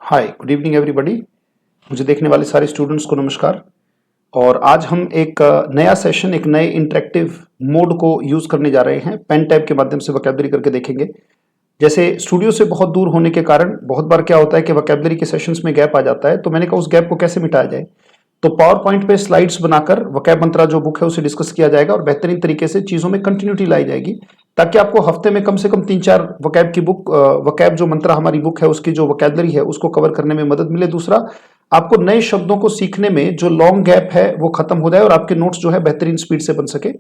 हाय, good evening everybody. मुझे देखने वाले सारे स्टूडेंट्स को नमस्कार। और आज हम एक नया सेशन, एक नए इंटरेक्टिव मोड को यूज़ करने जा रहे हैं। पेन टैब के माध्यम से वोकैबुलरी करके देखेंगे। जैसे स्टूडियो से बहुत दूर होने के कारण बहुत बार क्या होता है कि वोकैबुलरी के सेशंस में गैप आ जाता है, तो मैंने कहा उस गैप को कैसे मिटाया जाए। तो पावर पॉइंट पे स्लाइड्स बनाकर वोकैब मंत्रा जो बुक है उसे डिस्कस किया जाएगा और बेहतरीन तरीके से चीज़ों में कंटिन्यूटी लाई जाएगी, ताकि आपको हफ्ते में कम से कम 3-4 वोकैब की बुक, वोकैब जो मंत्रा हमारी बुक है उसकी जो वोकैबुलरी है उसको कवर करने में मदद मिले। दूसरा, आपको नए शब्दों को सीखने में जो लॉन्ग गैप है वो खत्म हो जाए और आपके नोट्स जो है बेहतरीन स्पीड से बन सके।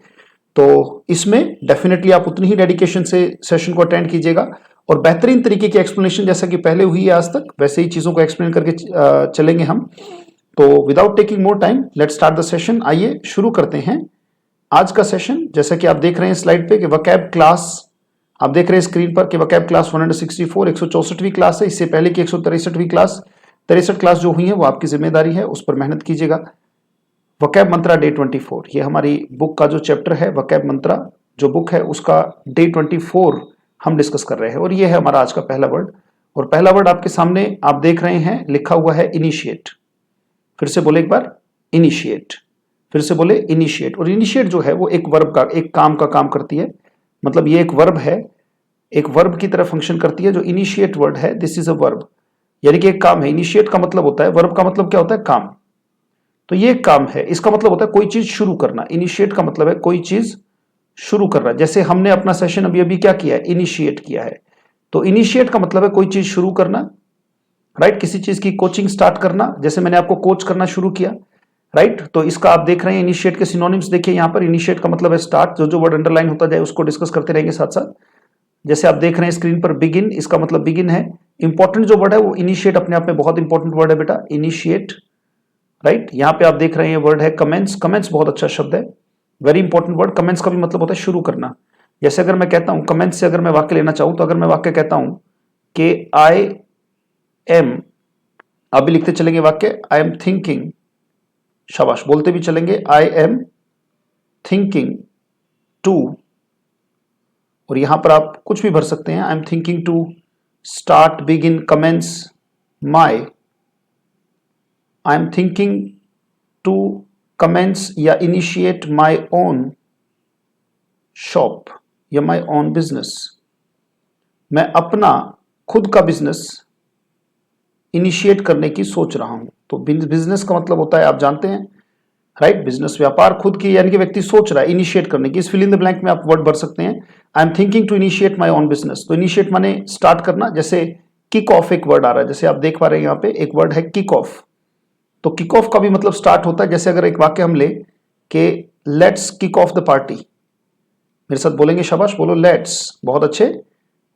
तो इसमें डेफिनेटली आप उतनी ही डेडिकेशन से सेशन को अटेंड कीजिएगा और बेहतरीन तरीके की एक्सप्लेनेशन जैसा कि पहले हुई है आज तक वैसे ही चीज़ों को एक्सप्लेन करके चलेंगे हम। तो without taking more time let's start the session. आइए शुरू करते हैं आज का सेशन। जैसा कि आप देख रहे हैं स्लाइड पे कि वोकैब क्लास, आप देख रहे हैं स्क्रीन पर कि वोकैब क्लास 164 164वीं क्लास है। इससे पहले की 163वीं क्लास, 63 क्लास जो हुई है वो आपकी जिम्मेदारी है, उस पर मेहनत कीजिएगा। वोकैब मंत्रा डे 24, ये हमारी बुक का जो चैप्टर है वोकैब मंत्रा जो बुक है उसका डे 24 हम डिस्कस कर रहे हैं और ये है हमारा आज का पहला वर्ड। और पहला वर्ड आपके सामने आप देख रहे हैं लिखा हुआ है इनिशिएट। फिर से बोले एक बार, इनिशिएट। फिर से बोले इनिशिएट। और इनिशिएट जो है वो एक वर्ब का, एक काम का काम करती है। मतलब ये एक वर्ब है, एक वर्ब की तरह फंक्शन करती है। जो इनिशिएट वर्ड है दिस इज अ वर्ब, यानी कि एक काम है। इनिशिएट का मतलब होता है, वर्ब का मतलब क्या होता है, काम। तो ये एक काम है, इसका मतलब होता है कोई चीज शुरू करना। इनिशिएट का मतलब है कोई चीज शुरू करना। जैसे हमने अपना सेशन अभी अभी क्या किया है, इनिशिएट किया है। तो इनिशिएट का मतलब है कोई चीज शुरू करना, राइट। किसी चीज की कोचिंग स्टार्ट करना, जैसे मैंने आपको कोच करना शुरू किया, राइट। तो इसका आप देख रहे हैं इनिशिएट के सिनोनिम्स देखिए यहाँ पर। इनिशिएट का मतलब है स्टार्ट। जो वर्ड अंडरलाइन होता जाए उसको डिस्कस करते रहेंगे साथ साथ। जैसे आप देख रहे हैं स्क्रीन पर बिगिन, इसका मतलब बिगिन है। इंपॉर्टेंट जो वर्ड है वो इनिशिएट अपने आप में बहुत इंपॉर्टेंट वर्ड है बेटा, इनिशिएट, राइट। यहाँ पे आप देख रहे हैं वर्ड है कमेंस। कमेंस बहुत अच्छा शब्द है, वेरी इंपॉर्टेंट वर्ड। कमेंस का भी मतलब होता है शुरू करना। जैसे अगर मैं कहता हूं कमेंस से अगर मैं वाक्य लेना चाहूं, तो अगर मैं वाक्य कहता हूं कि आई एम, आप भी लिखते चलेंगे वाक्य, आई एम थिंकिंग, शाबाश, बोलते भी चलेंगे, आई एम थिंकिंग टू। और यहां पर आप कुछ भी भर सकते हैं, I am thinking to start, begin, commence my, I am thinking to commence या इनिशिएट माई ओन शॉप या माई ओन बिजनेस। मैं अपना खुद का बिजनेस इनिशिएट करने की सोच रहा हूं। तो बिजनेस का मतलब होता है, आप जानते हैं, राइट, बिजनेस, व्यापार खुद की, यानी कि व्यक्ति सोच रहा है इनिशिएट करने की। इस फिल इन द ब्लैंक में आप वर्ड भर सकते हैं, I am thinking to initiate my own business. तो इनिशिएट माने स्टार्ट करना। जैसे किक ऑफ एक वर्ड आ रहा है, जैसे आप देख पा रहे हैं यहाँ पे एक वर्ड है किक ऑफ। तो किक ऑफ का भी मतलब स्टार्ट होता है। जैसे अगर एक वाक्य हम ले कि let's kick off the party, मेरे साथ बोलेंगे, शाबाश, बोलो लेट्स, बहुत अच्छे।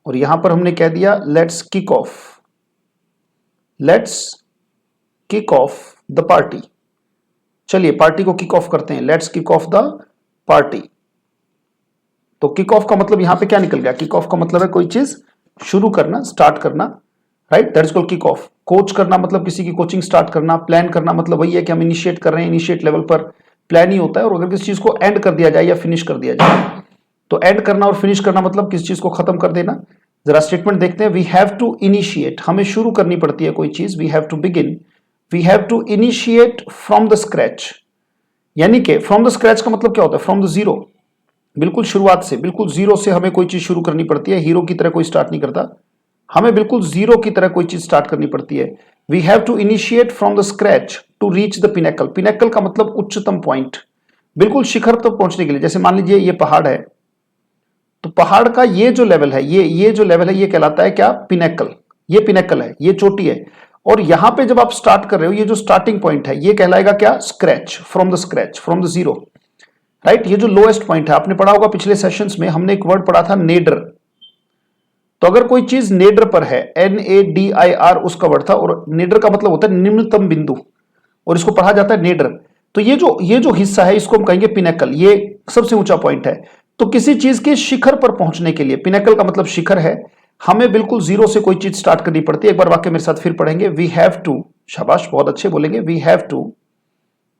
और यहां पर हमने कह दिया let's kick of, let's kick off the party. चलिए पार्टी को किक ऑफ करते हैं, let's kick off the party. तो किक ऑफ का मतलब यहां पे क्या निकल गया, किक ऑफ का मतलब है कोई चीज शुरू करना, स्टार्ट करना, right, that is called kick off. Coach करना मतलब किसी की कोचिंग स्टार्ट करना। प्लान करना मतलब वही है कि हम इनिशिएट कर रहे हैं, इनिशिएट लेवल पर प्लान ही होता है। और अगर किसी चीज को एंड कर दिया जाए या फिनिश कर दिया जाए, तो एंड करना और फिनिश करना मतलब किसी चीज को खत्म कर देना। जरा स्टेटमेंट देखते हैं, वी हैव टू इनिशिएट, हमें शुरू करनी पड़ती है कोई चीज, we have to begin, we have to initiate from the scratch. यानी कि फ्रॉम द स्क्रैच का मतलब क्या होता है, फ्रॉम द जीरो, बिल्कुल शुरुआत से, बिल्कुल जीरो से हमें कोई चीज शुरू करनी पड़ती है। हीरो की तरह कोई स्टार्ट नहीं करता, हमें बिल्कुल जीरो की तरह कोई चीज स्टार्ट करनी पड़ती है। We have to initiate from the scratch to reach the pinnacle. Pinnacle का मतलब उच्चतम पॉइंट, बिल्कुल शिखर तक पहुंचने के लिए। जैसे मान लीजिए ये पहाड़ है, तो पहाड़ का ये जो लेवल है, ये जो लेवल है, ये कहलाता है क्या, पिनेकल। ये पिनेकल है, ये चोटी है। और यहां पे जब आप स्टार्ट कर रहे हो, ये जो स्टार्टिंग पॉइंट है ये कहलाएगा क्या, scratch, from the scratch, from the zero, right. ये जो लोएस्ट पॉइंट है, आपने पढ़ा होगा पिछले सेशंस में, हमने एक वर्ड पढ़ा था नेडर। तो अगर कोई चीज नेडर पर है, NADIR उसका वर्ड था, और नेडर का मतलब होता है निम्नतम बिंदु, और इसको पढ़ा जाता है नेडर। तो ये जो हिस्सा है इसको हम कहेंगे पिनेकल, ये सबसे ऊंचा पॉइंट है। तो किसी चीज के शिखर पर पहुंचने के लिए, पिनेकल का मतलब शिखर है, हमें बिल्कुल जीरो से कोई चीज स्टार्ट करनी पड़ती है। एक बार वाक्य मेरे साथ फिर पढ़ेंगे, वी हैव टू, शाबाश, बहुत अच्छे बोलेंगे, वी हैव टू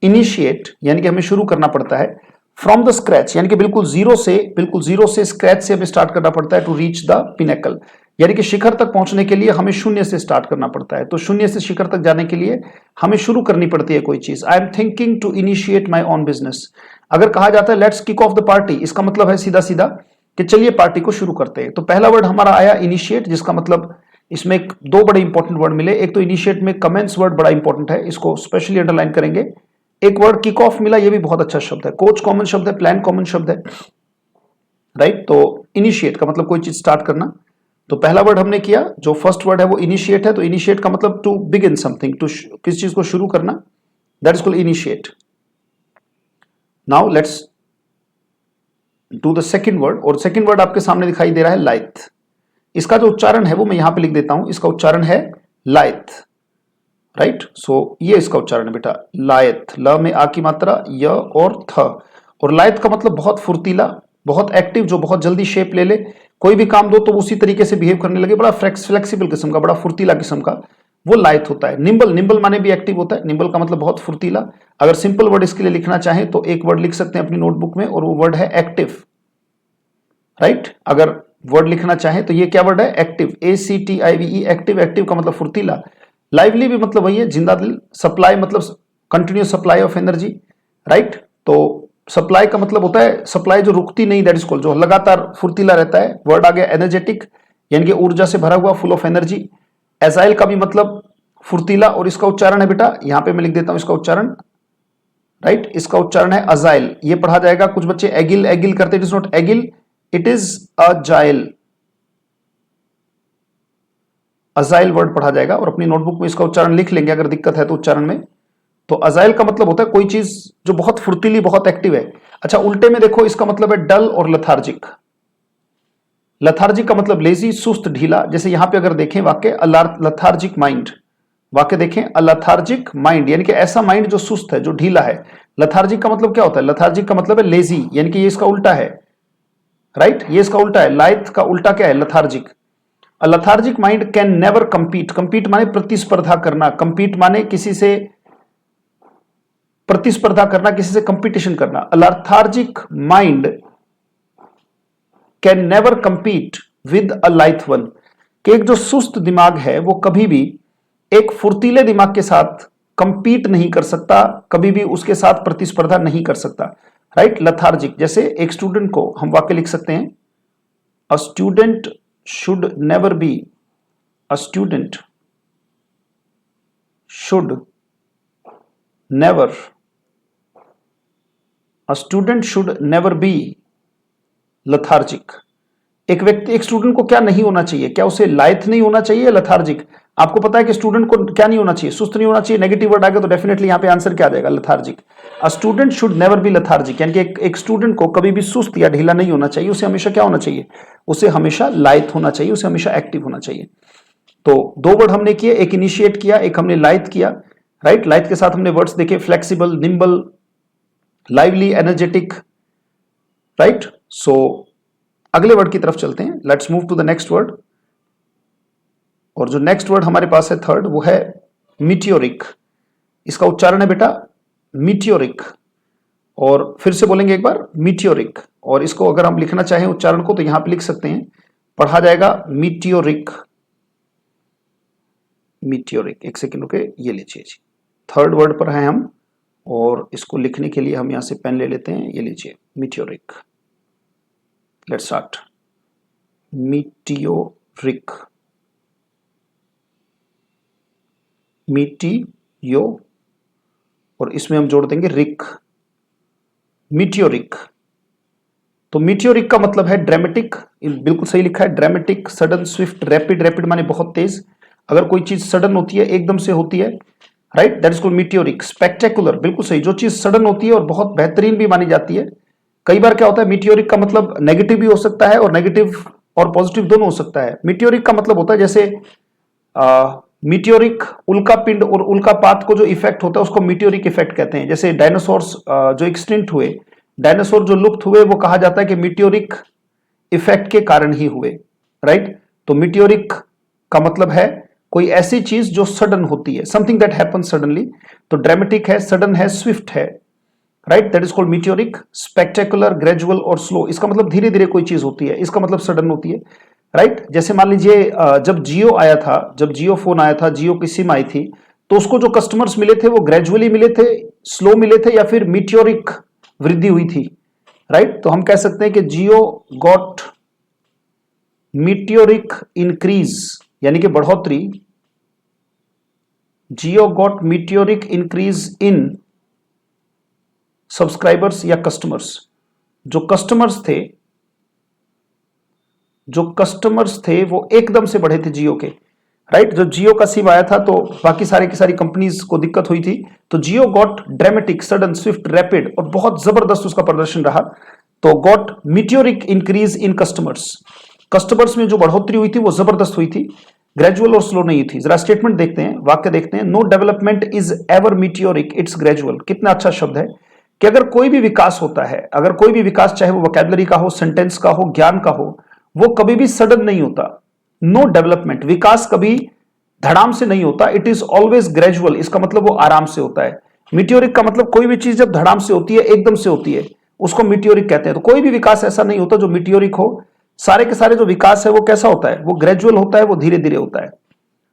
इनिशिएट, यानी कि हमें शुरू करना पड़ता है, फ्रॉम द स्क्रैच, यानी कि बिल्कुल जीरो से स्क्रैच से हमें स्टार्ट करना पड़ता है, टू रीच द पिनेकल, यानी कि शिखर तक पहुंचने के लिए हमें शून्य से स्टार्ट करना पड़ता है। तो शून्य से शिखर तक जाने के लिए हमें शुरू करनी पड़ती है कोई चीज। I am thinking to initiate my own business. अगर कहा जाता है let's kick off the party, इसका मतलब है सीधा सीधा कि चलिए पार्टी को शुरू करते हैं। तो पहला वर्ड हमारा आया इनिशिएट, जिसका मतलब इसमें दो बड़े इंपॉर्टेंट वर्ड मिले। एक तो इनिशिएट में कमेंस वर्ड बड़ा इंपॉर्टेंट है, इसको स्पेशली अंडरलाइन करेंगे। एक वर्ड किक ऑफ मिला, ये भी बहुत अच्छा शब्द है। कोच कॉमन शब्द है, प्लान कॉमन शब्द है, राइट। तो इनिशिएट का मतलब कोई चीज स्टार्ट करना। तो पहला वर्ड हमने किया, जो फर्स्ट वर्ड है वो इनिशिएट है। तो इनिशिएट का मतलब टू बिगिन समथिंग, टू किस चीज को शुरू करना, that is called initiate. Now let's do the second word. और सेकंड वर्ड आपके सामने दिखाई दे रहा है लाइथ। इसका जो उच्चारण है वो मैं यहां पे लिख देता हूं। इसका उच्चारण है लाइथ, राइट। सो ये इसका उच्चारण है बेटा, लायथ। ल में आ की मात्रा, य और थ। और लायथ का मतलब बहुत फुर्तीला, बहुत एक्टिव, जो बहुत जल्दी शेप ले ले। कोई भी काम दो तो उसी तरीके से बिहेव करने लगे, बड़ा फ्लेक्सिबल किस्म का, बड़ा फुर्तीला किस्म का, वो लायथ होता है। निम्बल, निम्बल माने भी एक्टिव होता है। निम्बल का मतलब बहुत फुर्तीला। अगर सिंपल वर्ड इसके लिए लिखना चाहें तो एक वर्ड लिख सकते हैं अपनी नोटबुक में, और वो वर्ड है एक्टिव, राइट। अगर वर्ड लिखना चाहें तो ये क्या वर्ड है, एक्टिव, ACTIVE, एक्टिव। एक्टिव का मतलब फुर्तीला। लाइवली भी मतलब वही है, जिंदा दिल। सप्लाई मतलब continuous supply of energy, right. तो सप्लाई का मतलब होता है सप्लाई जो रुकती नहीं, दैट इज कॉल्ड, जो लगातार फुर्तीला रहता है। वर्ड आ गया एनर्जेटिक, यानी कि ऊर्जा से भरा हुआ, फुल ऑफ एनर्जी। एजाइल का भी मतलब फुर्तीला, और इसका उच्चारण है बेटा, यहां पे मैं लिख देता हूं इसका उच्चारण, राइट। इसका उच्चारण है अजाइल। ये पढ़ा जाएगा, कुछ बच्चे एगिल एगिल करते, it is not agile, it is agile. Agile word पढ़ा जाएगा, और अपनी नोटबुक में इसका उच्चारण लिख लेंगे अगर दिक्कत है तो उच्चारण में। तो अजाइल का मतलब होता है कोई चीज जो बहुत फुर्तीली, बहुत एक्टिव है। अच्छा, उल्टे में देखो, इसका मतलब है डल और लथार्जिक। लथार्जिक का मतलब लेजी, सुस्त, ढीला। जैसे यहां पे अगर देखें वाक्य, लथार्जिक माइंड, वाक्य देखें, अ लथार्जिक माइंड, यानी कि ऐसा माइंड जो सुस्त है, जो ढीला है। लथार्जिक का मतलब क्या होता है, लथार्जिक का मतलब है लेजी, यानी कि ये इसका उल्टा है, राइट। ये इसका उल्टा है, लाइथ का उल्टा क्या है, lethargic. A lethargic mind can never compete. Compete माने प्रतिस्पर्धा करना, कंपीट माने किसी से प्रतिस्पर्धा करना, किसी से कंपटीशन करना। A lethargic mind can never compete with a lithe one. कि एक जो सुस्त दिमाग है वो कभी भी एक फुर्तीले दिमाग के साथ कंपीट नहीं कर सकता, कभी भी उसके साथ प्रतिस्पर्धा नहीं कर सकता, राइट। लथार्जिक, जैसे एक स्टूडेंट को हम वाक्य लिख सकते हैं, a student should never be, a student should never, a student should never be lethargic. एक व्यक्ति, एक स्टूडेंट को क्या नहीं होना चाहिए, क्या उसे लाइथ नहीं होना चाहिए, लथार्जिक। आपको पता है कि स्टूडेंट को क्या नहीं होना चाहिए, सुस्त नहीं होना चाहिए। नेगेटिव वर्ड आ गया तो डेफिनेटली यहां पे आंसर क्या आ जाएगा, lethargic. A student should never be lethargic, यानी कि एक स्टूडेंट को कभी भी सुस्त या ढीला नहीं होना चाहिए। उसे हमेशा क्या होना चाहिए, उसे हमेशा लाइथ होना चाहिए, उसे हमेशा एक्टिव होना चाहिए। तो दो वर्ड हमने किए, एक इनिशिएट किया, एक हमने लाइथ किया, राइट। लाइथ के साथ हमने वर्ड्स देखे, flexible, nimble, lively, energetic, right. So अगले वर्ड की तरफ चलते हैं, let's move to the next word. और जो नेक्स्ट वर्ड हमारे पास है थर्ड, वो है मीटियोरिक। इसका उच्चारण है बेटा मीटियोरिक, और फिर से बोलेंगे एक बार, मीटियोरिक। और इसको अगर हम लिखना चाहें उच्चारण को तो यहां पे लिख सकते हैं, पढ़ा जाएगा मीटियोरिक, मीटियोरिक। एक सेकेंड रुके, ये लीजिए जी, थर्ड वर्ड पर हैं हम, और इसको लिखने के लिए हम यहां से पेन ले लेते हैं, ये लीजिए meteoric. Let's start, meteoric, Meteor, और इसमें हम जोड़ देंगे रिक, मीटियोरिक। तो मीटियोरिक का मतलब है ड्रामेटिक, बिल्कुल सही लिखा है, dramatic, sudden, swift, rapid. Rapid माने बहुत तेज, अगर कोई चीज सडन होती है, एकदम से होती है, right, that is called meteoric. Spectacular, बिल्कुल सही, जो चीज सडन होती है और बहुत बेहतरीन भी मानी जाती है। कई बार क्या होता है, मीटियोरिक का मतलब नेगेटिव भी हो सकता है, और नेगेटिव और पॉजिटिव दोनों हो सकता है। मीटियोरिक का मतलब होता है जैसे मीटियोरिक उल्का पिंड और उल्कापात को जो इफेक्ट होता है उसको मीटियोरिक इफेक्ट कहते हैं। जैसे डायनासोर्स जो एक्सटिंक्ट हुए, डायनासोर जो लुप्त हुए, वो कहा जाता है कि मीटियोरिक इफेक्ट के कारण ही हुए, राइट। तो मीटियोरिक का मतलब है कोई ऐसी चीज जो सडन होती है, समथिंग दैट हैपन सडनली। तो ड्रामेटिक है, सडन है, स्विफ्ट है, right, that is called meteoric. Spectacular, gradual और स्लो, इसका मतलब धीरे धीरे कोई चीज होती है, इसका मतलब सडन होती है। राइट। जैसे मान लीजिए जब जियो आया था, जब जियो फोन आया था, जियो की सिम आई थी, तो उसको जो कस्टमर्स मिले थे वो ग्रेजुअली मिले थे, स्लो मिले थे, या फिर मीटियोरिक वृद्धि हुई थी, राइट। तो हम कह सकते हैं कि जियो गॉट मीटियोरिक इंक्रीज, यानी कि बढ़ोतरी, Jio got meteoric increase in subscribers या कस्टमर्स। जो कस्टमर्स थे वो एकदम से बढ़े थे जियो के, राइट। जब जियो का सिम आया था तो बाकी सारी की सारी कंपनीज को दिक्कत हुई थी, तो Jio got dramatic, sudden, swift, rapid, और बहुत जबरदस्त उसका प्रदर्शन रहा। तो got meteoric increase in customers में जो बढ़ोतरी हुई थी वो जबरदस्त हुई थी, ग्रेजुअल और स्लो नहीं थी। जरा स्टेटमेंट देखते हैं, वाक्य देखते हैं। No development is ever meteoric, it's gradual. कितना अच्छा शब्द है कि अगर कोई भी विकास होता है, अगर कोई भी विकास, चाहे वो वोकैबुलरी का हो, सेंटेंस का हो, ज्ञान का हो, वो कभी भी सडन नहीं होता। नो डेवलपमेंट, विकास कभी धड़ाम से नहीं होता, इट इज ऑलवेज ग्रेजुअल। इसका मतलब वो आराम से होता है। मीटियोरिक का मतलब कोई भी चीज जब धड़ाम से होती है, एकदम से होती है, उसको मीटियोरिक कहते हैं। तो कोई भी विकास ऐसा नहीं होता जो मीटियोरिक हो। सारे के सारे जो विकास है वो कैसा होता है, वो ग्रेजुअल होता है, वो धीरे धीरे होता है,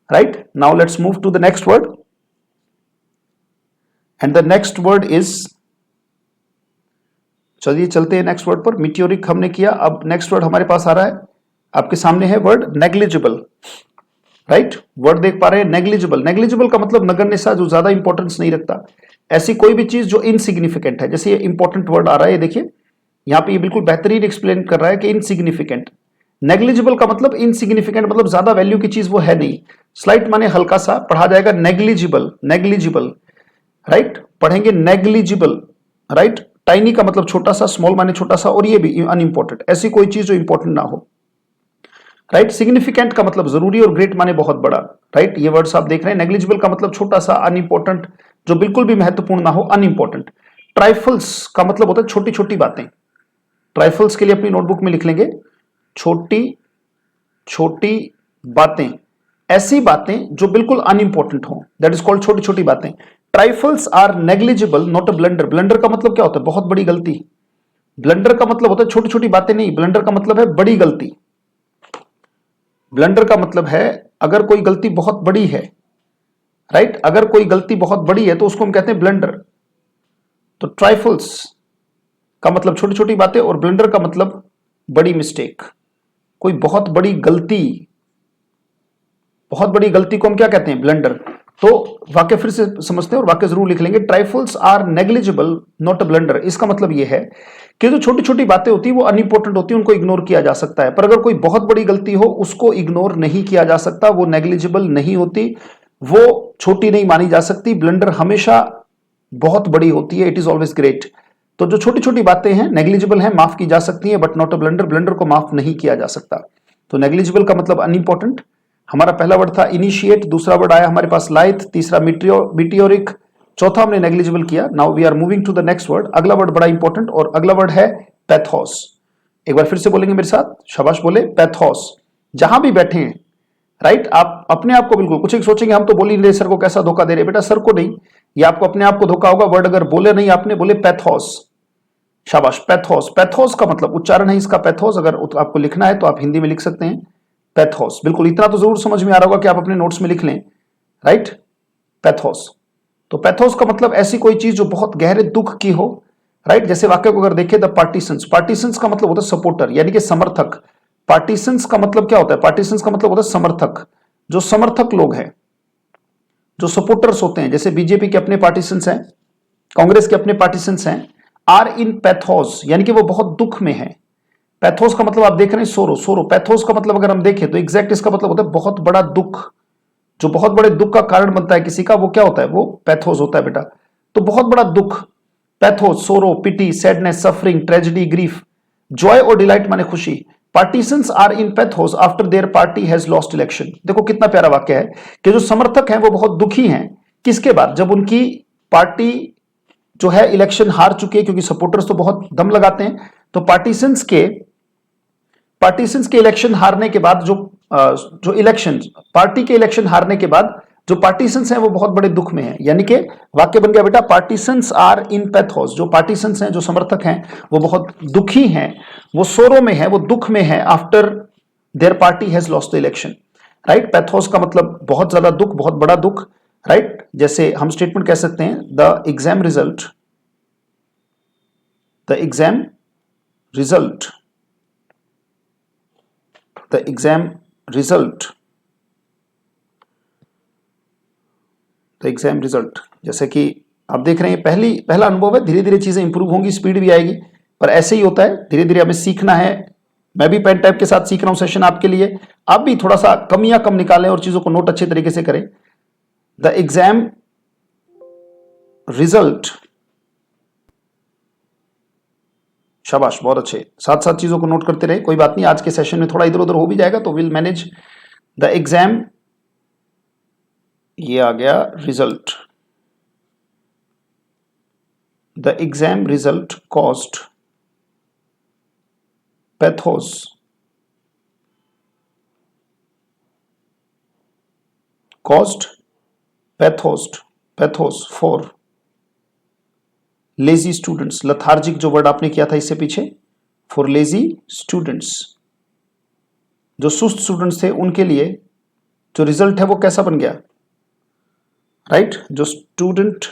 right. Now let's move to the next word, and the next word is, चलिए चलते हैं नेक्स्ट वर्ड पर। मीटियोरिक हमने किया, अब नेक्स्ट वर्ड हमारे पास आ रहा है, आपके सामने है वर्ड नेग्लिजिबल, राइट। वर्ड देख पा रहे हैं, नेग्लिजिबल। नेग्लिजिबल का मतलब नगण्य सा, जो ज्यादा इंपॉर्टेंस नहीं रखता, ऐसी कोई भी चीज जो इनसिग्निफिकेंट है। जैसे ये इंपॉर्टेंट वर्ड आ रहा है, ये देखिए यहां पे ये बिल्कुल बेहतरीन एक्सप्लेन कर रहा है कि इनसिग्निफिकेंट। नेग्लिजिबल का मतलब इनसिग्निफिकेंट, मतलब ज्यादा वैल्यू की चीज वो है नहीं। स्लाइट माने हल्का सा, पढ़ा जाएगा नेग्लिजिबल, नेग्लिजिबल, राइट। पढ़ेंगे नेग्लिजिबल, राइट। टाइनी का मतलब छोटा सा, स्मॉल माने छोटा सा, और ये भी अनइंपॉर्टेंट, ऐसी कोई चीज जो इंपॉर्टेंट ना हो, राइट। सिग्निफिकेंट का मतलब जरूरी, और ग्रेट माने बहुत बड़ा, राइट। ये वर्ड्स आप देख रहे हैं। नेग्लिजिबल का मतलब छोटा सा, अनइंपॉर्टेंट, जो बिल्कुल भी महत्वपूर्ण ना हो, अनइंपॉर्टेंट। ट्राइफल्स का मतलब होता है छोटी छोटी बातें। ट्राइफल्स के लिए अपनी नोटबुक में लिख लेंगे, छोटी छोटी बातें, ऐसी बातें जो बिल्कुल अनइंपॉर्टेंट हो, दैट इज कॉल्ड छोटी छोटी बातें। Trifles are negligible, not a blunder. Blunder का मतलब क्या होता है, बहुत बड़ी गलती। ब्लंडर का मतलब होता है छोटी छोटी बातें नहीं, ब्लंडर का मतलब है बड़ी गलती। ब्लंडर का मतलब है अगर कोई गलती बहुत बड़ी है, राइट। अगर कोई गलती बहुत बड़ी है तो उसको हम कहते हैं ब्लंडर। तो ट्राइफल्स का मतलब छोटी छोटी बातें, और ब्लंडर का मतलब बड़ी मिस्टेक, कोई बहुत बड़ी गलती। बहुत बड़ी गलती को हम क्या कहते हैं, ब्लंडर। तो वाक्य फिर से समझते हैं, और वाक्य जरूर लिख लेंगे। Trifles are negligible, not a blunder. इसका मतलब यह है कि जो छोटी छोटी बातें होती है वो अनइंपॉर्टेंट होती है, उनको इग्नोर किया जा सकता है। पर अगर कोई बहुत बड़ी गलती हो, उसको इग्नोर नहीं किया जा सकता, वो नेग्लिजिबल नहीं होती, वो छोटी नहीं मानी जा सकती। ब्लंडर हमेशा बहुत बड़ी होती है, इट इज ऑलवेज ग्रेट। तो जो छोटी छोटी बातें हैं नेग्लिजिबल हैं, माफ की जा सकती हैं, but not a blunder. Blunder को माफ नहीं किया जा सकता। तो नेग्लिजिबल का मतलब अनइंपॉर्टेंट। हमारा पहला वर्ड था इनिशिएट, दूसरा वर्ड आया हमारे पास लाइथ, तीसरा मीटियोरिक, चौथा हमने नेग्लिजिबल किया। Now we are moving to the next word. अगला वर्ड बड़ा इंपॉर्टेंट, और अगला वर्ड है पैथोस। एक बार फिर से बोलेंगे मेरे साथ, शाबाश बोले, पैथोस। जहां भी बैठे हैं, राइट, आप अपने आप को बिल्कुल कुछ एक सोचेंगे, हम तो बोल ही नहीं रहे, सर को कैसा धोखा दे रहे। बेटा सर को नहीं, ये आपको अपने आप को धोखा होगा। वर्ड अगर बोले नहीं आपने, बोले पैथोस, शाबाश। पैथोस, पैथोस का मतलब उच्चारण है इसका पैथोस। अगर आपको लिखना है तो आप हिंदी में लिख सकते हैं पैथोस। बिल्कुल इतना तो जरूर समझ में आ रहा होगा कि आप अपने नोट्स में लिख लें, राइट, पैथोस। तो पैथोस का मतलब ऐसी कोई चीज जो बहुत गहरे दुख की हो, राइट। जैसे वाक्य को अगर देखें, द पार्टीसंस, पार्टीसंस का मतलब होता है सपोर्टर, यानी कि समर्थक। पार्टीसंस का मतलब क्या होता है, पार्टीसंस का मतलब होता है समर्थक। जो समर्थक लोग हैं, जो सपोर्टर्स होते हैं, जैसे बीजेपी के अपने पार्टीसंस हैं, कांग्रेस के अपने पार्टीसंस हैं, आर इन पैथोस, यानी कि वो बहुत दुख में है। पैथोस का मतलब आप देख रहे हैं सोरो, सोरो। पैथोस का मतलब अगर हम देखें तो एग्जैक्ट इसका मतलब होता है बहुत बड़ा दुख, जो बहुत बड़े दुख का कारण बनता है किसी का, वो क्या होता है, वो पैथोस होता है बेटा। तो बहुत बड़ा दुख, pathos, sorrow, pity, sadness, suffering, tragedy, grief. Joy और डिलाइट माने खुशी। Partisans are in pathos after their party has lost election. देखो कितना प्यारा वाक्य है कि जो समर्थक हैं वो बहुत दुखी हैं, किसके बाद, जब उनकी पार्टी जो है इलेक्शन हार चुकी है, क्योंकि सपोर्टर्स तो बहुत दम लगाते हैं। तो पार्टीसंस के इलेक्शन हारने के बाद, जो इलेक्शन, पार्टी के इलेक्शन हारने के बाद जो पार्टीसंस हैं वो बहुत बड़े दुख में हैं। यानी कि वाक्य बन गया बेटा, पार्टीसंस आर इन पैथोस। जो पार्टीसंस हैं, जो समर्थक हैं, वो बहुत दुखी हैं, वो सोरो में है, वो दुख में है, after their party has lost the election, right. Pathos का मतलब बहुत ज्यादा दुख, बहुत बड़ा दुख, राइट। जैसे हम स्टेटमेंट कह सकते हैं the exam result the exam result the exam result the exam result. जैसे कि आप देख रहे हैं पहला अनुभव है, धीरे धीरे चीजें इंप्रूव होंगी, स्पीड भी आएगी, पर ऐसे ही होता है, धीरे धीरे हमें सीखना है। मैं भी पेन टैब के साथ सीख रहा हूं सेशन आपके लिए, आप भी थोड़ा सा कमियां कम निकालें और चीजों को नोट अच्छे तरीके से करें। द एग्जाम रिजल्ट, शाबाश, बहुत अच्छे, साथ साथ चीजों को नोट करते रहे, कोई बात नहीं, आज के सेशन में थोड़ा इधर उधर हो भी जाएगा तो विल मैनेज। द एग्जाम, ये आ गया result, the exam result cost pathos for lazy students. Lethargic जो वर्ड आपने किया था इससे पीछे, फॉर लेजी स्टूडेंट्स, जो सुस्त स्टूडेंट्स थे उनके लिए जो रिजल्ट है वो कैसा बन गया, राइट। जो स्टूडेंट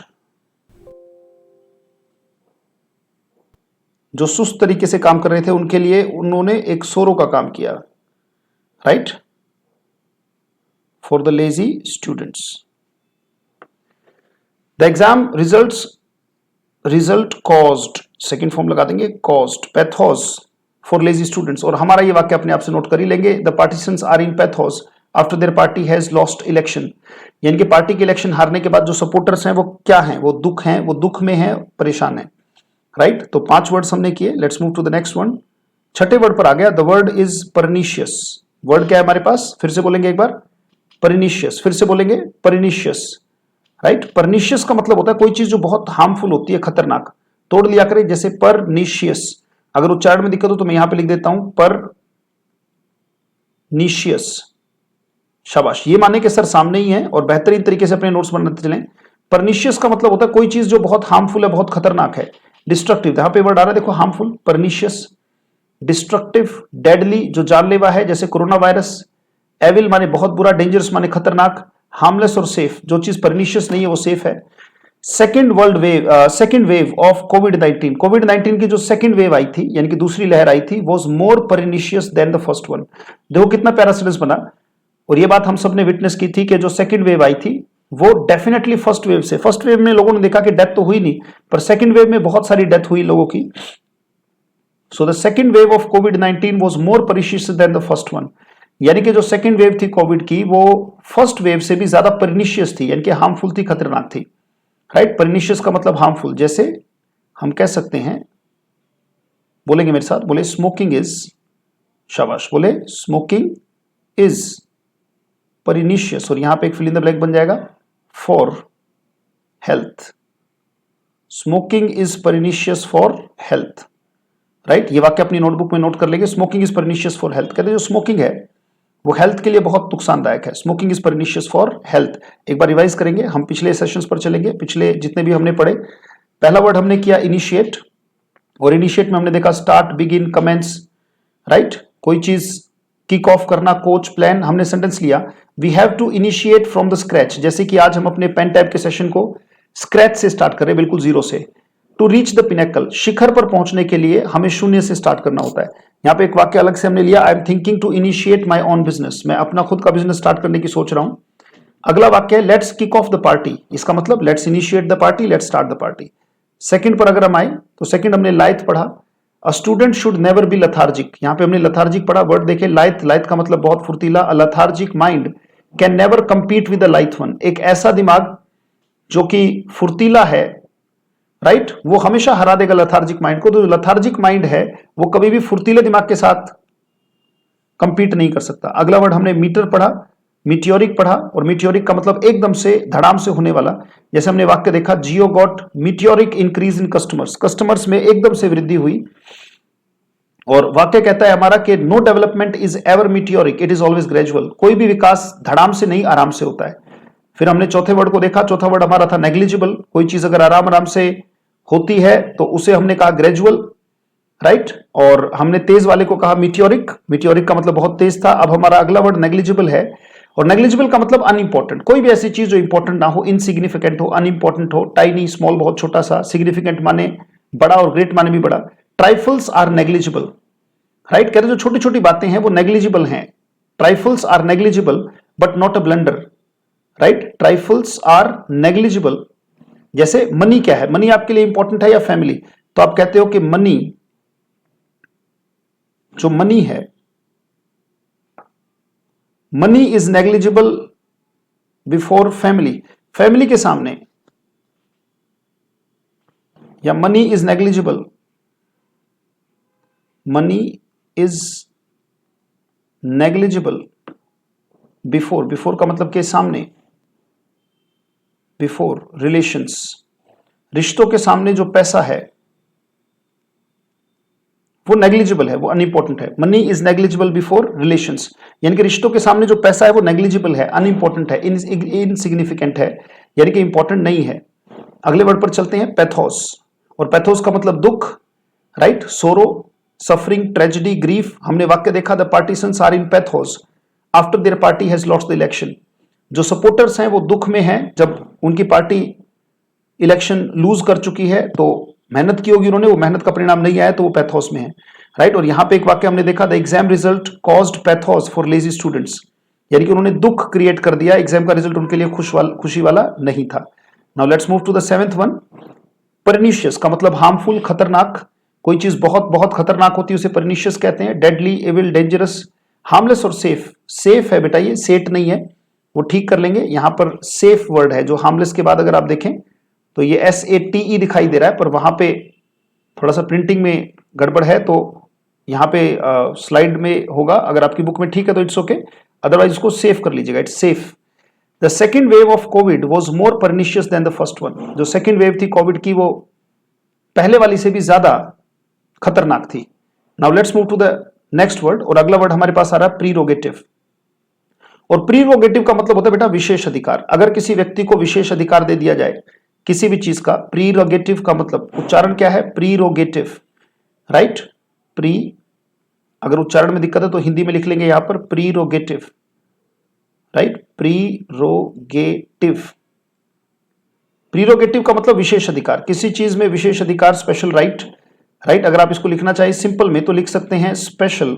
जो सुस्त तरीके से काम कर रहे थे उनके लिए उन्होंने एक सोरो का काम किया, right, for the lazy students. The exam result caused, second form लगा देंगे, caused pathos for lazy students. और हमारा ये वाक्य अपने आप से नोट कर ही लेंगे, the participants are in pathos after their party has lost election. यानी कि पार्टी के इलेक्शन हारने के बाद जो सपोर्टर्स हैं वो क्या हैं, वो दुख में हैं, परेशान हैं, राइट। तो 5 वर्ड्स हमने किए, let's move to the next one. छठे वर्ड पर आ गया, the word is pernicious. Word क्या है हमारे पास, फिर से बोलेंगे एक बार, परनिशियस, फिर से बोलेंगे परनिशियस, राइट। परनिशियस का मतलब होता है कोई चीज जो बहुत हार्मफुल होती है, खतरनाक। तोड़ लिया करें, जैसे परनिशियस, अगर उच्चारण में दिक्कत हो तो मैं यहां पे लिख देता हूं परनिशियस, शाबाश। ये माने कि सर सामने ही है और बेहतरीन तरीके से अपने नोट्स बनाते चलें। परनिशियस का मतलब होता है कोई चीज जो बहुत हार्मफुल है, बहुत खतरनाक है, डिस्ट्रक्टिव। यहां पे वर्ड आ रहा है देखो, हार्मफुल, परनिशियस, डिस्ट्रक्टिव, डेडली जो जानलेवा है जैसे कोरोना वायरस, एविल माने बहुत बुरा, डेंजरस माने खतरनाक, हार्मलेस और सेफ, जो चीज परनिशियस नहीं है वो सेफ है। सेकेंड वेव ऑफ कोविड-19, कोविड-19 की जो सेकेंड वेव आई थी यानी कि दूसरी लहर आई थी, was more pernicious than the first one. देखो कितना प्यारा सेंटेंस बना, और ये बात हम सबने विटनेस की थी कि जो सेकेंड वेव आई थी वो डेफिनेटली फर्स्ट वेव से, फर्स्ट वेव में लोगों ने देखा कि डेथ तो हुई नहीं, पर सेकेंड वेव में बहुत सारी डेथ हुई लोगों की। So the second wave of कोविड-19 was more pernicious than the first one. यानी कि जो सेकेंड वेव थी कोविड की वो फर्स्ट वेव से भी ज्यादा परनिशियस थी, यानी कि हार्मफुल थी, खतरनाक थी, राइट। परनिशियस का मतलब हार्मफुल। जैसे हम कह सकते हैं, बोलेंगे मेरे साथ, बोले स्मोकिंग इज, शाबाश, बोले स्मोकिंग इज परनिशियस, और यहां पे एक फिल इन द ब्लैंक बन जाएगा, for health. Smoking is pernicious for health, right. ये वाक्य अपनी नोटबुक में नोट कर लेंगे, smoking is pernicious for health. कहते हैं जो स्मोकिंग है वो हेल्थ के लिए बहुत नुकसानदायक है, smoking is pernicious for health. एक बार रिवाइज करेंगे, हम पिछले सेशंस पर चलेंगे, पिछले जितने भी हमने पढ़े। पहला वर्ड हमने किया इनिशिएट, और इनिशिएट में हमने देखा स्टार्ट, बिगिन, कमेंस, राइट, कोई चीज किक ऑफ करना, कोच, प्लान। हमने सेंटेंस लिया, we have to initiate from the scratch, जैसे कि आज हम अपने पेन टैब के सेशन को स्क्रैच से स्टार्ट करें, बिल्कुल जीरो से। टू रीच द पिनेकल, शिखर पर पहुंचने के लिए हमें शून्य से स्टार्ट करना होता है। यहां पे एक वाक्य अलग से हमने लिया, I am thinking to initiate my own business, मैं अपना खुद का बिजनेस स्टार्ट करने की सोच रहा हूं। अगला वाक्य है let's kick off the party, इसका मतलब let's initiate the party, let's start the party. Second पर अगर हम आए तो सेकंड हमने लाइथ पढ़ा, a student should never be lethargic, यहां पे हमने लथार्जिक पढ़ा, वर्ड देखे लाइथ, लाइथ का मतलब बहुत फुर्तीला। A lethargic mind can never compete with the lithe one, एक ऐसा दिमाग जो कि फुर्तीला है, राइट, वो हमेशा हरा देगा लथार्जिक माइंड को। तो जो लथार्जिक माइंड है वो कभी भी फुर्तीले दिमाग के साथ कंपीट नहीं कर सकता। अगला वर्ड हमने मीटर पढ़ा, मीटियोरिक पढ़ा, और मीटियोरिक का मतलब एकदम से, धड़ाम से होने वाला। जैसे हमने वाक्य देखा, Jio got meteoric increase in customers, customers में एकदम से वृद्धि हुई। और वाक्य कहता है हमारा कि no development is ever meteoric, it is always gradual, कोई भी विकास धड़ाम से नहीं, आराम से होता है। फिर हमने चौथे वर्ड को देखा, चौथा वर्ड हमारा था नेग्लिजिबल, कोई चीज अगर आराम आराम से होती है तो उसे हमने कहा ग्रेजुअल, राइट। और हमने तेज वाले को कहा मीटियोरिक, मीटियोरिक का मतलब बहुत तेज था। अब हमारा अगला वर्ड नेग्लिजिबल है, और नेग्लिजिबल का मतलब अनइंपॉर्टेंट, कोई भी ऐसी चीज जो इंपॉर्टेंट ना हो, इनसिग्निफिकेंट हो, अनइंपॉर्टेंट हो। टाइनी स्मॉल बहुत छोटा सा, सिग्निफिकेंट माने बड़ा और ग्रेट माने भी बड़ा। ट्राइफल्स आर नेग्लिजिबल, राइट। कहते हैं जो छोटी छोटी बातें हैं वो नेग्लिजिबल हैं। Trifles are negligible but not a blunder, right. Trifles are negligible. जैसे मनी क्या है, मनी आपके लिए इंपॉर्टेंट है या फैमिली, तो आप कहते हो कि मनी, जो मनी है, money is negligible before family, family के सामने, या money is negligible, money is negligible before, before का मतलब के सामने, बिफोर रिलेशंस, रिश्तों के सामने जो पैसा है वो नेग्लिजिबल है, वो अनइंपॉर्टेंट है। Money is negligible before relations, यानी कि रिश्तों के सामने जो पैसा है वो नेग्लिजिबल है, अनइंपॉर्टेंट है, इनसिग्निफिकेंट है, यानी कि इंपॉर्टेंट नहीं है। अगले वर्ड पर चलते हैं, पैथोस। और पैथोस का मतलब दुख, राइट। सोरो, सफरिंग, ट्रेजेडी, ग्रीफ। हमने वाक्य देखा, the partisans are in pathos after their party has lost the election. जो सपोर्टर्स हैं वो दुख में हैं, जब उनकी पार्टी इलेक्शन लूज कर चुकी है, तो मेहनत की होगी उन्होंने, वो मेहनत का परिणाम नहीं आया तो वो पैथोस में है, राइट। और यहां पे एक वाक्य हमने देखा, the exam result caused pathos for lazy students, यानी कि उन्होंने दुख क्रिएट कर दिया, एग्जाम का रिजल्ट उनके लिए खुशी वाला नहीं था। Now let's move to the seventh one, pernicious का मतलब हार्मफुल, खतरनाक। कोई चीज बहुत बहुत खतरनाक होती है उसे परनिशियस कहते हैं। डेडली, एविल, डेंजरस, हार्मलेस और सेफ। सेफ है बेटा, ये सेट नहीं है, वो ठीक कर लेंगे। यहां पर सेफ वर्ड है, जो हार्मलेस के बाद अगर आप देखें तो ये SATE दिखाई दे रहा है, पर वहां पे थोड़ा सा प्रिंटिंग में गड़बड़ है, तो यहां पे स्लाइड में होगा। अगर आपकी बुक में ठीक है तो इट्स ओके, अदरवाइज इसको सेव कर लीजिएगा, it's safe. The second wave of COVID was more pernicious than the first one. जो सेकेंड वेव थी कोविड की, वो पहले वाली से भी ज्यादा खतरनाक थी। Now let's move to the next word, और अगला वर्ड हमारे पास आ रहा है प्रीरोगेटिव। और प्रीरोगेटिव का मतलब होता है बेटा विशेष अधिकार। अगर किसी व्यक्ति को विशेष अधिकार दे दिया जाए किसी भी चीज का, प्रीरोगेटिव का मतलब उच्चारण क्या है, प्रीरोगेटिव, राइट। प्री, अगर उच्चारण में दिक्कत है तो हिंदी में लिख लेंगे यहां पर प्रीरोगेटिव, राइट। प्रीरोगेटिव, प्रीरोगेटिव का मतलब विशेष अधिकार, किसी चीज में विशेष अधिकार, स्पेशल राइट, राइट। अगर आप इसको लिखना चाहिए सिंपल में तो लिख सकते हैं special,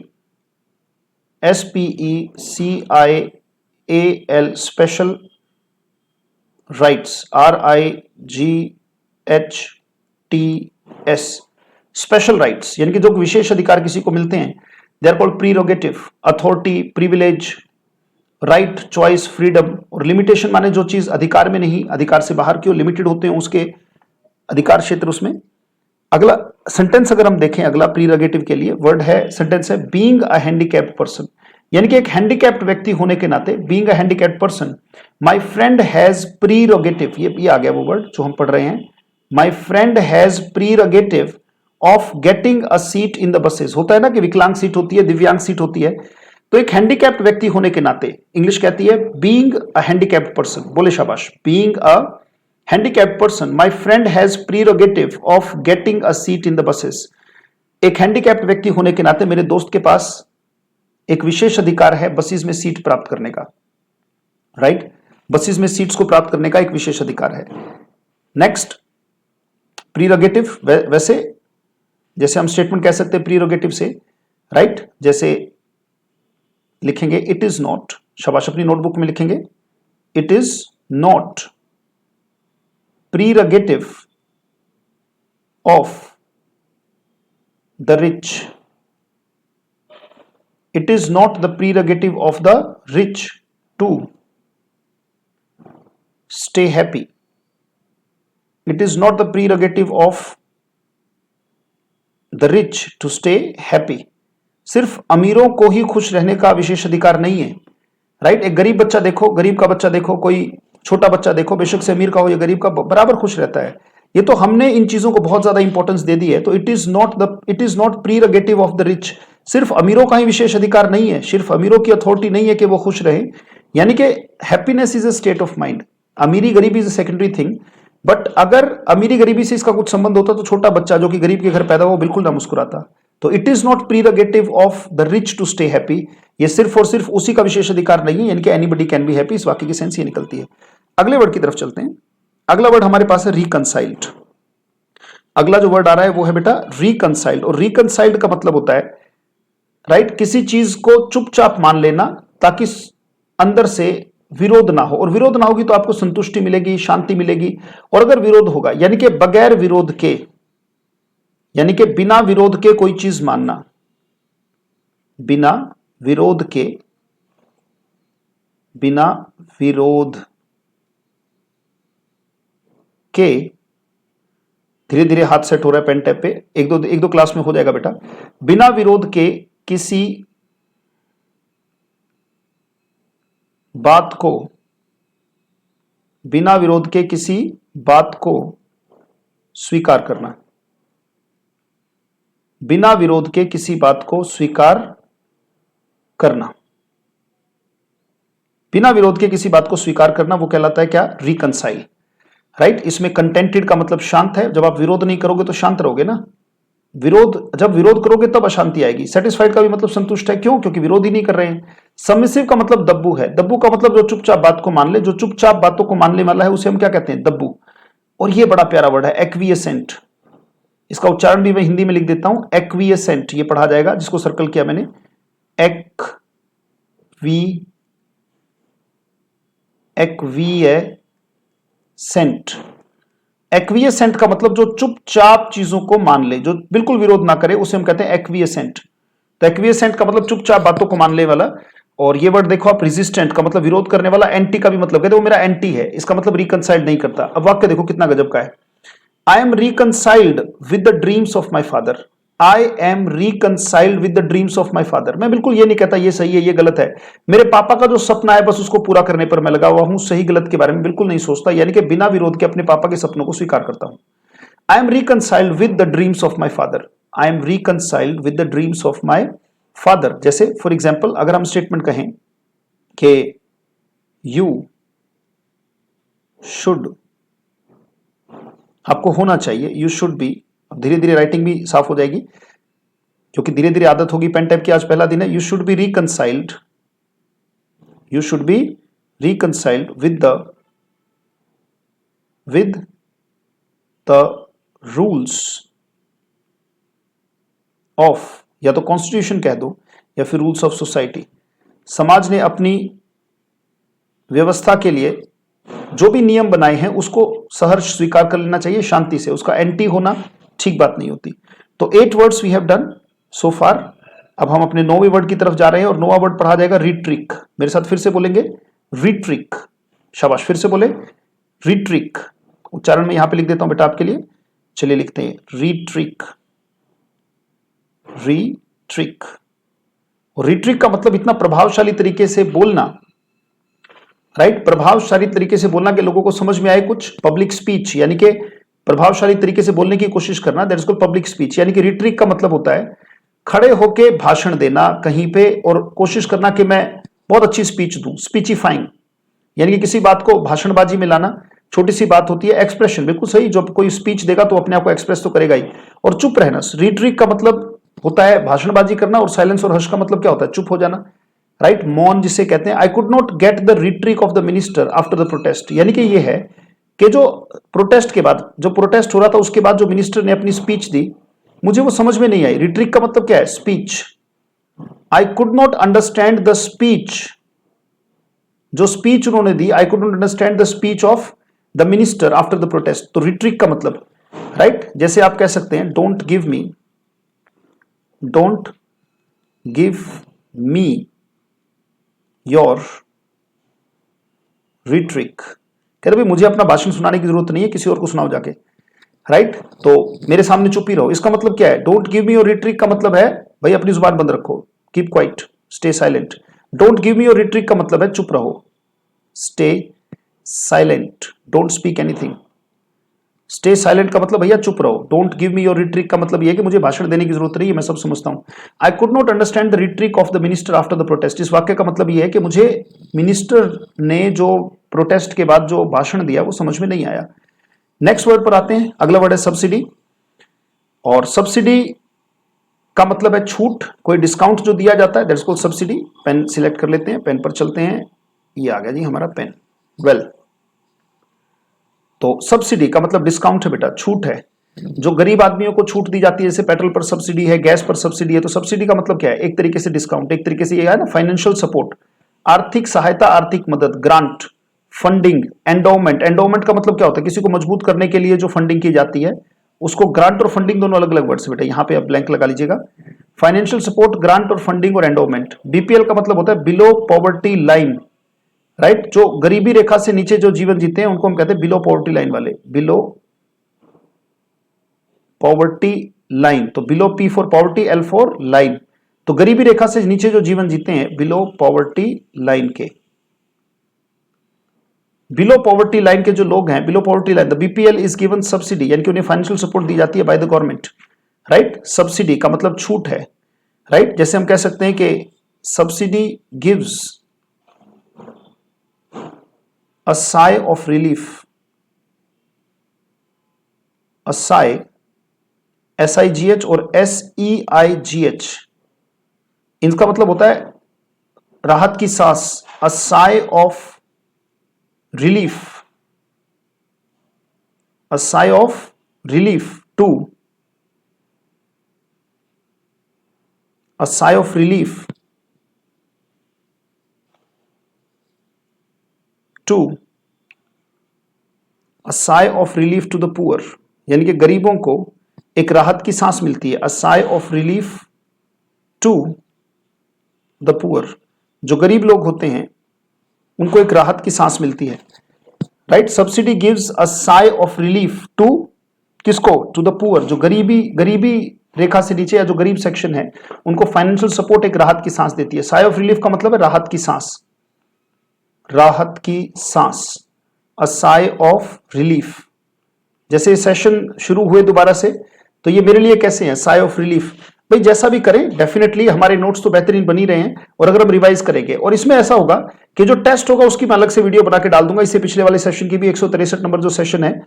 SPECIAL, special rights, RIGHTS, special rights, यानी कि जो विशेष अधिकार किसी को मिलते हैं, they are called prerogative. Authority, privilege, right, choice, freedom. और लिमिटेशन माने जो चीज अधिकार में नहीं, अधिकार से बाहर की, लिमिटेड होते हैं उसके अधिकार क्षेत्र उसमें। अगला सेंटेंस अगर हम देखें, अगला प्रीरोगेटिव के लिए वर्ड है, सेंटेंस है बीइंग अ हैंडीकैप्ड पर्सन, यानी कि एक हैंडीकैप्ड व्यक्ति होने के नाते, being a handicapped person, my friend has prerogative, ये आ गया वो वर्ड जो हम पढ़ रहे हैं, my friend has prerogative of getting a seat in the buses. होता है ना कि विकलांग सीट होती है, दिव्यांग सीट होती है, तो एक हैंडीकैप्ड व्यक्ति होने के नाते इंग्लिश कहती है बीइंग अ हैंडीकैप्ड पर्सन। बोले शाबाश, being a handicapped person, my friend has prerogative of getting a seat in the buses. एक हैंडीकैप्ड व्यक्ति होने के नाते मेरे दोस्त के पास एक विशेष अधिकार है बसेस में सीट प्राप्त करने का, राइट। बसेस में सीट्स को प्राप्त करने का एक विशेष अधिकार है। नेक्स्ट, प्रीरोगेटिव, वैसे जैसे हम स्टेटमेंट कह सकते हैं प्रीरोगेटिव से, राइट। जैसे लिखेंगे इट इज नॉट, शाबाश, अपनी नोटबुक में लिखेंगे it is not prerogative of the rich, it is not the prerogative of the rich to stay happy. It is not the prerogative of the rich to stay happy. सिर्फ अमीरों को ही खुश रहने का विशेष अधिकार नहीं है, राइट। एक गरीब बच्चा देखो, गरीब का बच्चा देखो, कोई छोटा बच्चा देखो, बेशक से अमीर का हो या गरीब का, बराबर खुश रहता है। ये तो हमने इन चीजों को बहुत ज्यादा इंपॉर्टेंस दे दी है। तो it is not prerogative of the rich, सिर्फ अमीरों का ही विशेष अधिकार नहीं है, सिर्फ अमीरों की अथॉरिटी नहीं है कि वो खुश रहे, यानी कि happiness is a state of mind. अमीरी गरीबी is a secondary thing, but अगर अमीरी गरीबी से इसका कुछ संबंध होता तो छोटा बच्चा जो कि गरीब के घर पैदा हुआ वो बिल्कुल ना मुस्कुराता। तो it is not prerogative of the rich to stay happy, ये सिर्फ और सिर्फ उसी का विशेष अधिकार नहीं है, यानी कि एनीबडी कैन बी हैप्पी। इस वाक्य की सेंस ये निकलती है। अगले वर्ड की तरफ चलते हैं। अगला वर्ड हमारे पास है रिकंसाइल्ड। अगला जो वर्ड आ रहा है वो है बेटा रिकंसाइल्ड, और रिकंसाइल्ड का मतलब होता है राइट किसी चीज को चुपचाप मान लेना ताकि अंदर से विरोध ना हो, और विरोध ना होगी तो आपको संतुष्टि मिलेगी, शांति मिलेगी। और अगर विरोध होगा यानी कि बगैर विरोध के, यानी कि बिना विरोध के कोई चीज मानना, बिना विरोध के, बिना विरोध के, धीरे धीरे हाथ सेट हो रहा है पेन टैप पे, एक दो क्लास में हो जाएगा बेटा। बिना विरोध के किसी बात को, बिना विरोध के किसी बात को स्वीकार करना, बिना विरोध के किसी बात को स्वीकार करना, बिना विरोध के किसी बात को स्वीकार करना, वो कहलाता है क्या? रिकंसाइल। राइट, इसमें कंटेंटेड का मतलब शांत है। जब आप विरोध नहीं करोगे तो शांत रहोगे ना। जब विरोध करोगे तब अशांति आएगी। सेटिस्फाइड का भी मतलब संतुष्ट है, क्यों? क्योंकि विरोध ही नहीं कर रहे हैं। सबमिसिव का मतलब दब्बू है। दब्बू का मतलब जो चुपचाप बात को मान ले, जो चुपचाप बातों को मानने वाला है उसे हम क्या कहते हैं? दब्बू। और ये बड़ा प्यारा वर्ड है एक्विएसेंट। इसका उच्चारण भी मैं हिंदी में लिख देता हूं, एक्विएसेंट। ये पढ़ा जाएगा, जिसको सर्कल किया मैंने, एक्विएसेंट। एक्विएसेंट का मतलब जो चुपचाप चीजों को मान ले, जो बिल्कुल विरोध ना करे, उसे हम कहते हैं एक्विएसेंट। तो एक्विएसेंट का मतलब चुपचाप बातों को मान ले वाला। और ये वर्ड देखो आप, रेजिस्टेंट का मतलब विरोध करने वाला। एंटी का भी मतलब कहते वो मेरा एंटी है, इसका मतलब रिकंसाइल्ड नहीं करता। अब वाक्य देखो कितना गजब का है। I am reconciled with the dreams of my father. I am reconciled with the dreams of my father. मैं बिल्कुल ये नहीं कहता ये सही है ये गलत है। मेरे पापा का जो सपना है बस उसको पूरा करने पर मैं लगा हुआ हूं, सही गलत के बारे में बिल्कुल नहीं सोचता। यानी कि बिना विरोध के अपने पापा के सपनों को स्वीकार करता हूं। I am reconciled with the dreams of my father. I am reconciled with the dreams of my father. जैसे फॉर एग्जाम्पल अगर हम स्टेटमेंट कहें कि यू शुड, आपको होना चाहिए, यू शुड बी। धीरे धीरे राइटिंग भी साफ हो जाएगी क्योंकि धीरे धीरे आदत होगी। पेन टैप की आज पहला दिन है। You should be reconciled, you should be reconciled with the rules of, या तो कॉन्स्टिट्यूशन कह दो या फिर रूल्स ऑफ सोसाइटी। समाज ने अपनी व्यवस्था के लिए जो भी नियम बनाए हैं उसको सहर्ष स्वीकार कर लेना चाहिए, शांति से। उसका एंटी होना ठीक बात नहीं होती। तो 8 words we have done so far. अब हम अपने 9वें वर्ड की तरफ जा रहे हैं और 9वां वर्ड पढ़ा जाएगा रिट्रिक। मेरे साथ फिर से बोलेंगे रिट्रिक। शाबाश, फिर से बोले रिट्रिक। उच्चारण में यहां पे लिख देता हूं बेटा आपके लिए। चलिए लिखते हैं रिट्रिक। रिट्रिक, रिट्रिक का मतलब इतना प्रभावशाली तरीके से बोलना, राइट, प्रभावशाली तरीके से बोलना कि लोगों को समझ में आए कुछ। पब्लिक स्पीच, यानी कि प्रभावशाली तरीके से बोलने की कोशिश करना, that is called public speech. यानी कि रिट्रिक का मतलब होता है खड़े होके भाषण देना कहीं पे और कोशिश करना कि मैं बहुत अच्छी स्पीच दूं, स्पीचिफाइंग, यानी कि किसी बात को भाषणबाजी में लाना। छोटी सी बात होती है एक्सप्रेशन, बिल्कुल सही। जब कोई स्पीच देगा तो अपने आप को एक्सप्रेस तो करेगा ही। और चुप रहना, रिट्रिक का मतलब होता है भाषणबाजी करना। और साइलेंस और हर्ष का मतलब क्या होता है? चुप हो जाना, राइट, मौन जिसे कहते हैं। I could not get the rhetoric of the minister after the protest. यानी कि ये है कि जो प्रोटेस्ट के बाद, जो प्रोटेस्ट हो रहा था उसके बाद जो मिनिस्टर ने अपनी स्पीच दी, मुझे वो समझ में नहीं आई। रिट्रिक का मतलब क्या है? Speech. I could not understand the speech, जो स्पीच उन्होंने दी, I could not understand the speech of the minister after the protest. तो रिट्रिक का मतलब, राइट, जैसे आप कह सकते हैं डोंट गिव मी योर रिट्रिक। कह रहे भाई मुझे अपना भाषण सुनाने की जरूरत नहीं है, किसी और को सुनाओ जाके, राइट। तो मेरे सामने चुप ही रहो। इसका मतलब क्या है? Don't give me your rhetoric का मतलब है भाई अपनी जुबान बंद रखो, keep quiet, stay silent. Don't give me your rhetoric का मतलब है चुप रहो, stay silent, don't speak anything. Stay silent का मतलब भैया चुप रहो। Don't give me your rhetoric का मतलब यह है कि मुझे भाषण देने की जरूरत नहीं है, मैं सब समझता हूं। I could not understand the rhetoric of the minister after the protest. इस वाक्य का मतलब यह है कि मुझे मिनिस्टर ने जो प्रोटेस्ट के बाद जो भाषण दिया वो समझ में नहीं आया। नेक्स्ट वर्ड पर आते हैं, अगला वर्ड है सब्सिडी। और सब्सिडी का मतलब है छूट, कोई डिस्काउंट जो दिया जाता है, that's called subsidy. Pen select कर लेते हैं, पेन पर चलते हैं, ये आ गया जी हमारा पेन। वेल, तो सब्सिडी का मतलब डिस्काउंट है बेटा, छूट है। जो गरीब आदमियों को छूट दी जाती है, जैसे पेट्रोल पर सब्सिडी है, गैस पर सब्सिडी है, तो सब्सिडी का मतलब क्या है? एक तरीके से डिस्काउंट, एक तरीके से ये है ना फाइनेंशियल सपोर्ट, आर्थिक सहायता, आर्थिक मदद, ग्रांट, फंडिंग, एंडोमेंट। एंडोमेंट का मतलब क्या होता है? किसी को मजबूत करने के लिए जो फंडिंग की जाती है उसको ग्रांट और फंडिंग दोनों अलग अलग वर्ड्स है बेटा, यहां पे आप ब्लैंक लगा लीजिएगा। फाइनेंशियल सपोर्ट, ग्रांट और फंडिंग और एंडोमेंट। बीपीएल का मतलब होता है बिलो पॉवर्टी लाइन, राइट? जो गरीबी रेखा से नीचे जो जीवन जीते हैं उनको हम कहते हैं बिलो पॉवर्टी लाइन वाले, बिलो पॉवर्टी लाइन। तो below P for poverty, L for line. तो गरीबी रेखा से नीचे जो जीवन जीते हैं बिलो पॉवर्टी लाइन के, बिलो पॉवर्टी लाइन के जो लोग हैं, below poverty line, the BPL is given subsidy, यानी कि उन्हें फाइनेंशियल सपोर्ट दी जाती है by the government, right? Subsidy का मतलब छूट है, राइट? जैसे हम कह सकते हैं कि subsidy gives a sigh of relief, a Sai, SIGH और SEIGH, इनका मतलब होता है राहत की सांस, a sigh of relief, a sigh of relief to, a sigh of relief to, a sigh of relief to the poor, यानी कि गरीबों को एक राहत की सांस मिलती है, a sigh of relief to the poor। जो गरीब लोग होते हैं उनको एक राहत की सांस मिलती है, right? Subsidy gives a sigh of relief to, किसको? टू द पुअर, जो गरीबी रेखा से नीचे या जो गरीब सेक्शन है उनको फाइनेंशियल सपोर्ट एक राहत की सांस देती है। साई ऑफ रिलीफ का मतलब है राहत की सांस, राहत की सांस, अ साई ऑफ रिलीफ। जैसे सेशन शुरू हुए दोबारा से, तो ये मेरे लिए कैसे हैं? Sai of relief. भाई जैसा भी करें, डेफिनेटली हमारे नोट्स तो बेहतरीन बनी रहे हैं, और अगर हम रिवाइज करेंगे, और इसमें ऐसा होगा कि जो टेस्ट होगा उसकी मैं अलग से वीडियो बना के डाल दूंगा। इससे पिछले वाले सेशन की भी 163 नंबर जो सेशन है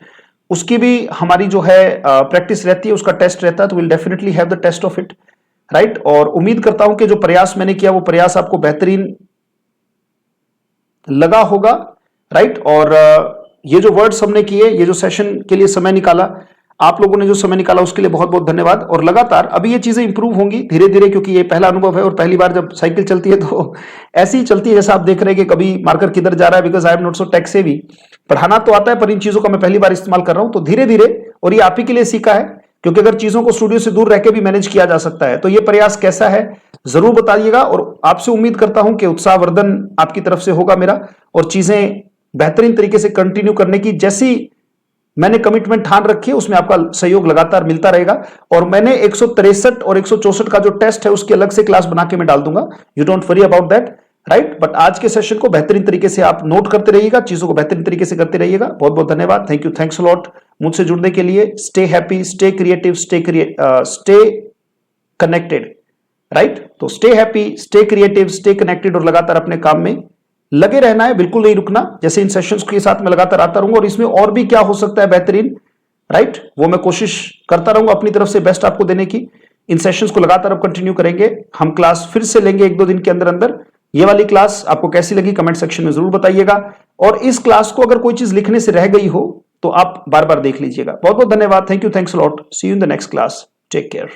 उसकी भी हमारी जो है प्रैक्टिस रहती है, उसका टेस्ट रहता है, तो will definitely have the taste of it, right? और उम्मीद करता हूं कि जो प्रयास मैंने किया वो प्रयास आपको बेहतरीन लगा होगा, राइट? और ये जो वर्ड्स हमने किए, ये जो सेशन के लिए समय निकाला, आप लोगों ने जो समय निकाला उसके लिए बहुत बहुत धन्यवाद। और लगातार अभी ये चीजें इंप्रूव होंगी धीरे धीरे, क्योंकि ये पहला अनुभव है और पहली बार जब साइकिल चलती है तो ऐसी ही चलती है जैसा आप देख रहे हैं कि कभी मार्कर किधर जा रहा है, because I am not so tech savvy. पढ़ाना तो आता है पर इन चीजों का मैं पहली बार इस्तेमाल कर रहा हूं, तो धीरे धीरे, और ये आप ही के लिए सीखा है, क्योंकि अगर चीजों को स्टूडियो से दूर रह के भी मैनेज किया जा सकता है, तो ये प्रयास कैसा है जरूर बताइएगा। और आपसे उम्मीद करता हूं कि उत्साहवर्धन आपकी तरफ से होगा मेरा, और चीजें बेहतरीन तरीके से कंटिन्यू करने की जैसी मैंने कमिटमेंट ठान रखी है उसमें आपका सहयोग लगातार मिलता रहेगा। और मैंने 163 और 164 का जो टेस्ट है उसकी अलग से क्लास बना के मैं डाल दूंगा, you don't worry about that, right? But आज के सेशन को बेहतरीन तरीके से आप नोट करते रहिएगा, चीजों को बेहतरीन तरीके से करते रहिएगा। बहुत बहुत धन्यवाद, thank you, thanks a lot मुझसे जुड़ने के लिए। Stay happy, stay creative, stay connected, right? तो stay happy, stay creative, stay connected, और लगातार अपने काम में लगे रहना है, बिल्कुल नहीं रुकना। जैसे इन सेशंस के साथ मैं लगातार आता रहूंगा, और इसमें और भी क्या हो सकता है बेहतरीन, राइट? वो मैं कोशिश करता रहूंगा अपनी तरफ से बेस्ट आपको देने की। इन सेशंस को लगातार अब कंटिन्यू करेंगे, हम क्लास फिर से लेंगे 1-2 दिन के अंदर अंदर। ये वाली क्लास आपको कैसी लगी कमेंट सेक्शन में जरूर बताइएगा, और इस क्लास को अगर कोई चीज लिखने से रह गई हो तो आप बार बार देख लीजिएगा। बहुत बहुत धन्यवाद, thank you, thanks a lot, see you in the next class, take care.